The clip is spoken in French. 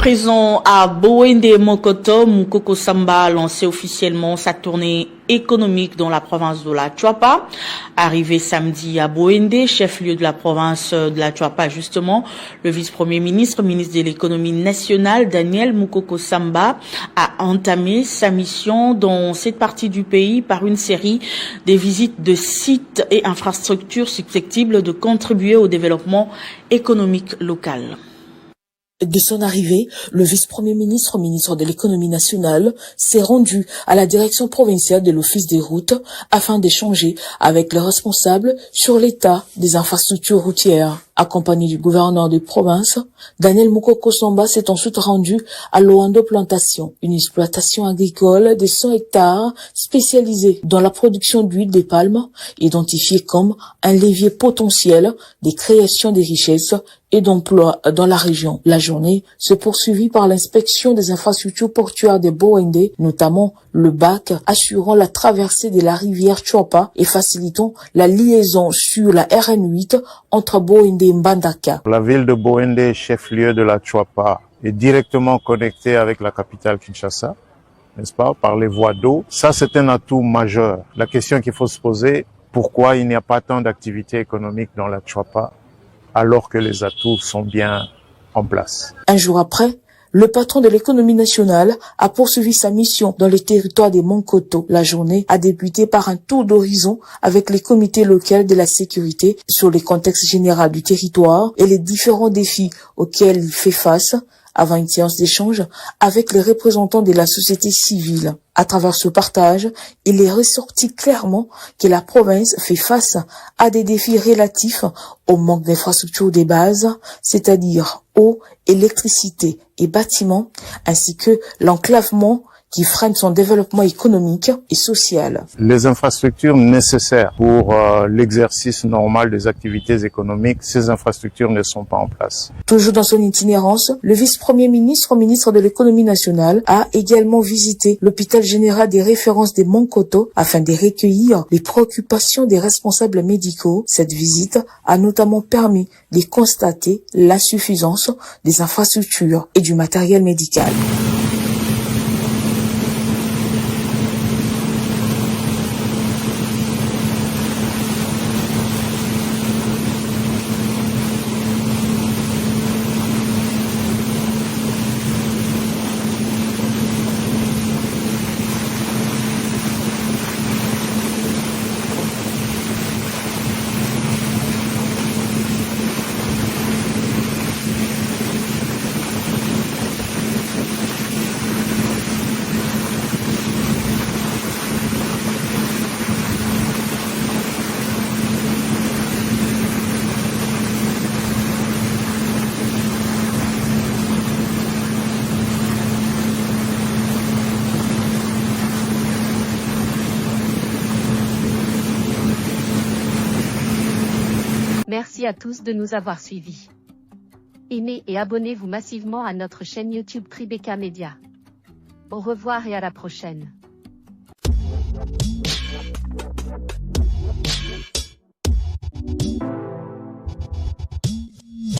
présent à Bowende Mokoto, Mukoko Samba a lancé officiellement sa tournée économique dans la province de la Chuapa. Arrivé samedi à Bowende, chef-lieu de la province de la Chuapa justement, le vice-premier ministre, ministre de l'économie nationale, Daniel Mukoko Samba, a entamé sa mission dans cette partie du pays par une série de visites de sites et infrastructures susceptibles de contribuer au développement économique local. De son arrivée, le vice-premier ministre, ministre de l'économie nationale, s'est rendu à la direction provinciale de l'office des routes afin d'échanger avec les responsables sur l'état des infrastructures routières. Accompagné du gouverneur de province, Daniel Mukoko Samba s'est ensuite rendu à Loando Plantation, une exploitation agricole de 100 hectares spécialisée dans la production d'huile de palme, identifiée comme un levier potentiel des créations de richesses et d'emplois dans la région. La journée se poursuivit par l'inspection des infrastructures portuaires de Bowende, notamment le bac assurant la traversée de la rivière Chuapa et facilitant la liaison sur la RN8 entre Bowende et Mbandaka. La ville de Bowende, chef-lieu de la Chuapa, est directement connectée avec la capitale Kinshasa, n'est-ce pas, par les voies d'eau. Ça, c'est un atout majeur. La question qu'il faut se poser, pourquoi il n'y a pas tant d'activités économiques dans la Chuapa alors que les atouts sont bien en place. Un jour après, le patron de l'économie nationale a poursuivi sa mission dans les territoires des Monkoto. La journée a débuté par un tour d'horizon avec les comités locaux de la sécurité sur le contexte général du territoire et les différents défis auxquels il fait face, avant une séance d'échange avec les représentants de la société civile. À travers ce partage, il est ressorti clairement que la province fait face à des défis relatifs au manque d'infrastructures de base, c'est-à-dire eau, électricité et bâtiments, ainsi que l'enclavement qui freine son développement économique et social. Les infrastructures nécessaires pour l'exercice normal des activités économiques, ces infrastructures ne sont pas en place. Toujours dans son itinérance, le vice-premier ministre, ministre de l'économie nationale, a également visité l'hôpital général des références des Monkoto afin de recueillir les préoccupations des responsables médicaux. Cette visite a notamment permis de constater l'insuffisance des infrastructures et du matériel médical. Merci à tous de nous avoir suivis. Aimez et abonnez-vous massivement à notre chaîne YouTube Tribeca Media. Au revoir et à la prochaine.